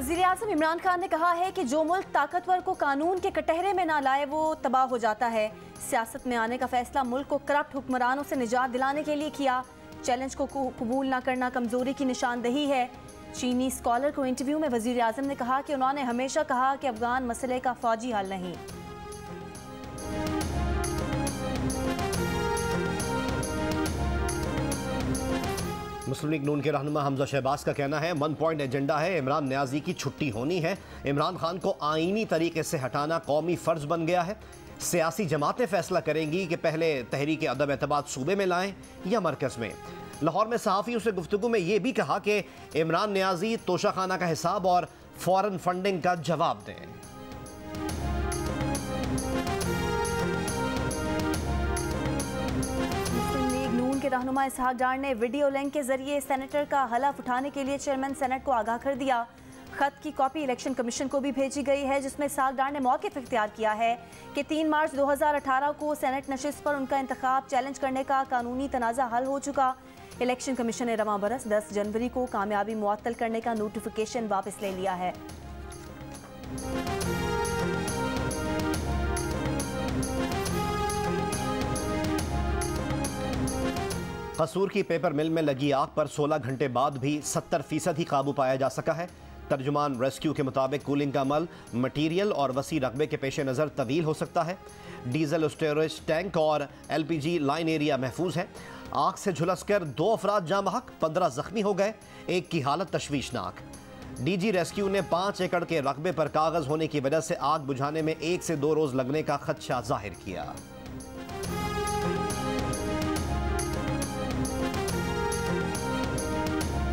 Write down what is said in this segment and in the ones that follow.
वज़ीर आज़म इमरान खान ने कहा है कि जो मुल्क ताकतवर को कानून के कटहरे में ना लाए वो तबाह हो जाता है। सियासत में आने का फैसला मुल्क को करप्ट हुक्मरानों से निजात दिलाने के लिए किया। चैलेंज को कबूल ना करना कमजोरी की निशानदही है। चीनी स्कॉलर को इंटरव्यू में वज़ीर आज़म ने कहा कि उन्होंने हमेशा कहा कि अफगान मसले का फौजी हल नहीं। मुस्लिम लीग नून के रहनुमा हमजा शहबाज का कहना है 1 पॉइंट एजेंडा है, इमरान न्याजी की छुट्टी होनी है। इमरान खान को आईनी तरीके से हटाना कौमी फर्ज बन गया है। सियासी जमातें फैसला करेंगी कि पहले तहरीक अदब एतबाद सूबे में लाएं या मरकज में। लाहौर में सहाफ़ियों से गुफ्तगू में यह भी कहा कि इमरान न्याजी तोशाखाना का हिसाब और फॉरेन फंडिंग का जवाब दें। के रहनुमा इसहाक डार ने वीडियो लिंक के जरिए सेनेटर का हलफ उठाने के लिए चेयरमैन सेनेट को आगाह कर दिया। खत की कॉपी इलेक्शन कमीशन को भी भेजी गई है, जिसमें इसहाक डार ने मौक़िफ़ इख्तियार किया है कि 3 मार्च 2018 को सेनेट नशिस्त पर उनका इंतखाब चैलेंज करने का कानूनी तनाज़ा हल हो चुका। इलेक्शन कमीशन ने रवां बरस 10 जनवरी को कामयाबी मुअत्तल करने का नोटिफिकेशन वापस ले लिया है। कसूर की पेपर मिल में लगी आग पर 16 घंटे बाद भी 70% ही काबू पाया जा सका है। तर्जुमान रेस्क्यू के मुताबिक कूलिंग का अमल मटीरियल और वसी रकबे के पेश नज़र तवील हो सकता है। डीजल स्टोरेज टैंक और LPG लाइन एरिया महफूज है। आग से झुलसकर 2 अफराद जाँ बहक, 15 जख्मी हो गए, एक की हालत तशवीशनाक। DG रेस्क्यू ने 5 एकड़ के रकबे पर कागज़ होने की वजह से आग बुझाने में 1 से 2 रोज़ लगने का खदशा जाहिर किया।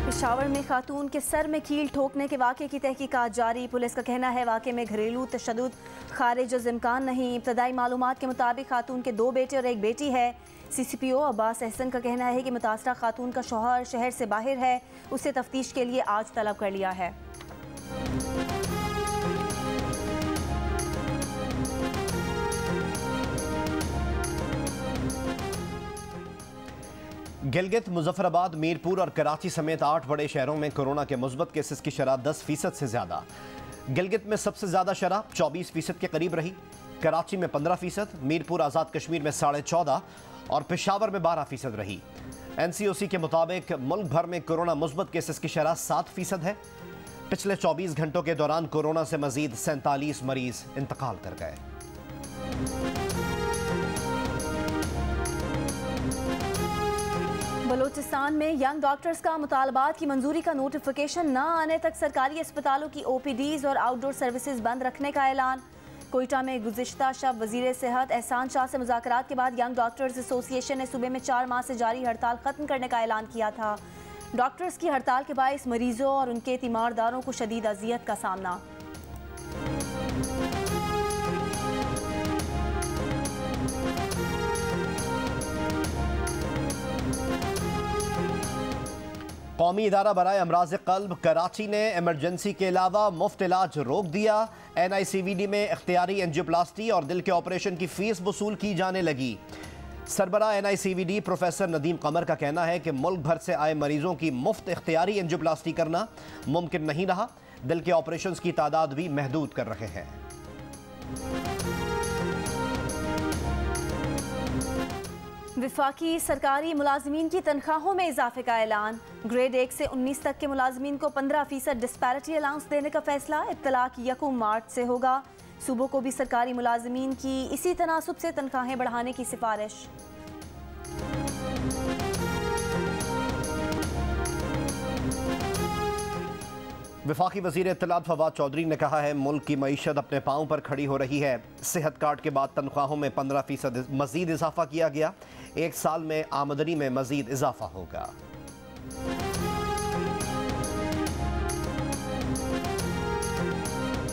पेशावर में खातून के सर में कील ठोकने के वाक़े की तहकीकात जारी। पुलिस का कहना है वाक़े में घरेलू तशद्दुद खारिज इम्कान नहीं। इब्तदाई मालूमात के मुताबिक खातून के 2 बेटे और 1 बेटी है। CCPO अब्बास एहसन का कहना है कि मुतासरा खातून का शौहर शहर से बाहर है, उसे तफ्तीश के लिए आज तलब कर लिया है। गिलगित, मुजफ्फराबाद, मीरपुर और कराची समेत 8 बड़े शहरों में कोरोना के मुस्बत केसेस की शरह 10% से ज़्यादा। गिलगित में सबसे ज़्यादा शरह 24% के करीब रही। कराची में 15%, मीरपुर आज़ाद कश्मीर में 14.5% और पेशावर में 12% रही। NCOC के मुताबिक मुल्क भर में कोरोना मुस्बत केसेस की शरह 7% है। पिछले 24 घंटों के दौरान कोरोना से मजीद 47 मरीज इंतकाल कर गए। बलूचिस्तान में यंग डॉक्टर्स का मुतालबात की मंजूरी का नोटिफिकेशन न आने तक सरकारी अस्पतालों की OPDs और आउटडोर सर्विसेज बंद रखने का ऐलान। कोयटा में गुज़िश्ता शब वज़ीर सेहत एहसान शाह से मुज़ाकरात के बाद यंग डॉक्टर्स एसोसिएशन ने सूबे में 4 माह से जारी हड़ताल ख़त्म करने का ऐलान किया था। डॉक्टर्स की हड़ताल के बायस मरीजों और उनके तीमारदारों को शदीद अजियत का सामना। कौमी इदारा बराए अमराज क़ल्ब कराची ने इमरजेंसी के अलावा मुफ्त इलाज रोक दिया। NICVD में इख्तियारी एंजियोप्लास्टी और दिल के ऑपरेशन की फीस वसूल की जाने लगी। सरबराह NICVD प्रोफेसर नदीम कमर का कहना है कि मुल्क भर से आए मरीजों की मुफ्त इख्तियारी एंजियोप्लास्टी करना मुमकिन नहीं रहा। दिल के ऑपरेशन की तादाद भी महदूद कर रहे हैं। विफाकी सरकारी मुलाजमीन की तनख्वाहों में इजाफे का ऐलान। ग्रेड 1 से 19 तक के मुलाजमीन को 15% डिस्पैरिटी अलाउंस देने का फैसला इत्तलाक 1 मार्च से होगा। सूबों को भी सरकारी मुलाजमीन की इसी तनासुब से तनख्वाहें बढ़ाने की सिफारिश। वफाकी वज़ीर इत्तलात फवाद चौधरी ने कहा है मुल्क की मईशत अपने पाँव पर खड़ी हो रही है। सेहत कार्ड के बाद तनख्वाहों में 15% मजीद इजाफा किया गया। 1 साल में आमदनी में मजीद इजाफा होगा।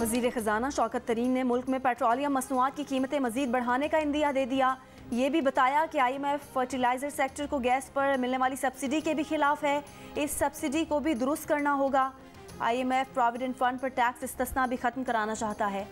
वज़ीर ख़जाना शौकत तरीन ने मुल्क में पेट्रोलियम मसनूआत की कीमतें मजीद बढ़ाने का इंदिया दे दिया। ये भी बताया कि IMF फर्टिलाइजर सेक्टर को गैस पर मिलने वाली सब्सिडी के भी खिलाफ है। इस सब्सिडी को भी दुरुस्त करना होगा। IMF प्रोविडेंट फंड पर टैक्स इस्तिस्ना भी खत्म कराना चाहता है।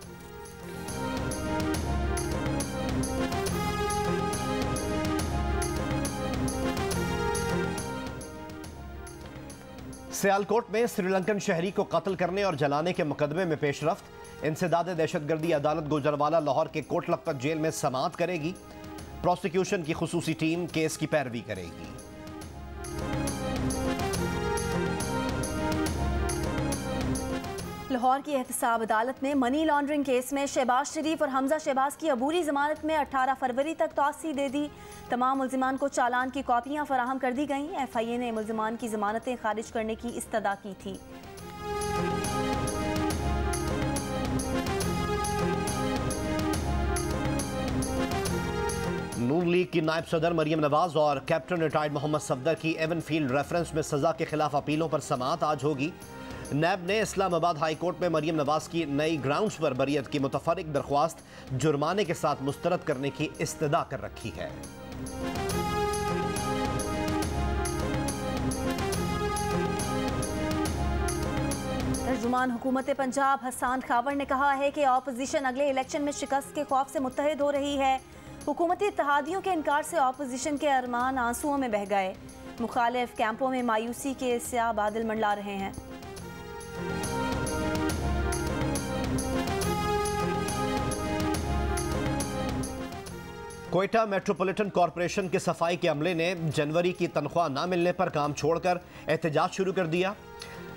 सियालकोट में श्रीलंकन शहरी को कत्ल करने और जलाने के मुकदमे में पेशरफ्त। इंसदाद दहशतगर्दी अदालत गुजरवाला लाहौर के कोट लखपत जेल में समाअत करेगी। प्रोसिक्यूशन की खुसूसी टीम केस की पैरवी करेगी। लाहौर की एहतसाब अदालत ने मनी लॉन्ड्रिंग केस में शहबाज शरीफ और हमजा शहबाज की अबूरी जमानत में 18 फरवरी तक तौसी दे दी। तमाम मुल्जिमान को चालान की कॉपियां फराहम कर दी गईं। FIA ने मुल्जिमान की जमानतें खारिज करने की इस्तदा की थी। नून लीग की नायब सदर मरियम नवाज और कैप्टन रिटायर्ड मोहम्मद सफदर की एवनफील्ड रेफरेंस में सजा के खिलाफ अपीलों पर समाअत आज होगी। नैब ने इस्लामाबाद हाई कोर्ट में मरियम नवाज की नई ग्राउंड्स पर बरियत की मुतफर्रिक दरख्वास्त जुर्माने के साथ मुस्तरद करने की इस्तदा कर रखी है। तर्जुमान हुकूमत पंजाब हसन खावर ने कहा है कि ऑपोजिशन अगले इलेक्शन में शिकस्त के खौफ से मुत्तहिद हो रही है। हुकूमती इत्तेहादियों के इनकार से ऑपोजिशन के अरमान आंसुओं में बह गए। मुखालिफ कैंपों में मायूसी के स्याह बादल मंडला रहे हैं। कोयटा मेट्रोपॉलिटन कॉरपोरेशन के सफाई के अमले ने जनवरी की तनख्वाह न मिलने पर काम छोड़कर एहतजाज शुरू कर दिया।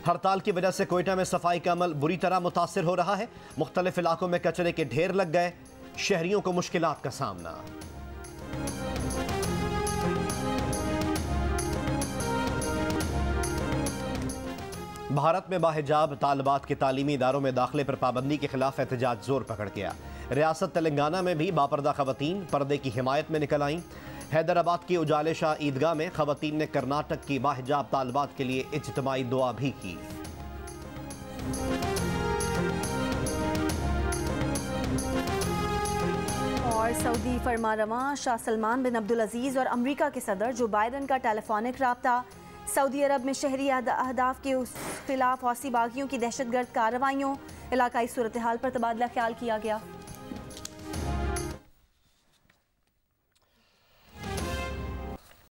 हड़ताल की वजह से कोयटा में सफाई का अमल बुरी तरह मुतासिर हो रहा है। मुख्तलिफ इलाकों में कचरे के ढेर लग गए। शहरियों को मुश्किलात का सामना। भारत में बाहिजाब तालिबात के तालीमी इदारों में दाखिले पर पाबंदी के खिलाफ एहतजाज जोर पकड़ गया। रियासत तेलंगाना में भी बापर्दा खवातीन पर्दे की हिमायत में निकल आईं। हैदराबाद की उजाले शाह ईदगाह में खवातीन ने कर्नाटक की बाहिजाब तालिबात के लिए इज्तिमाई दुआ भी की। और सऊदी फरमारवा शाह सलमान बिन अब्दुल अजीज और अमरीका के सदर जो बाइडन का टेलीफोनिक राब्ता। सऊदी अरब में शहरी अहदाफ के खिलाफ हौसी बागियों की दहशतगर्द कार्रवाइयों, इलाकाई सूरत हाल पर तबादला ख्याल किया गया।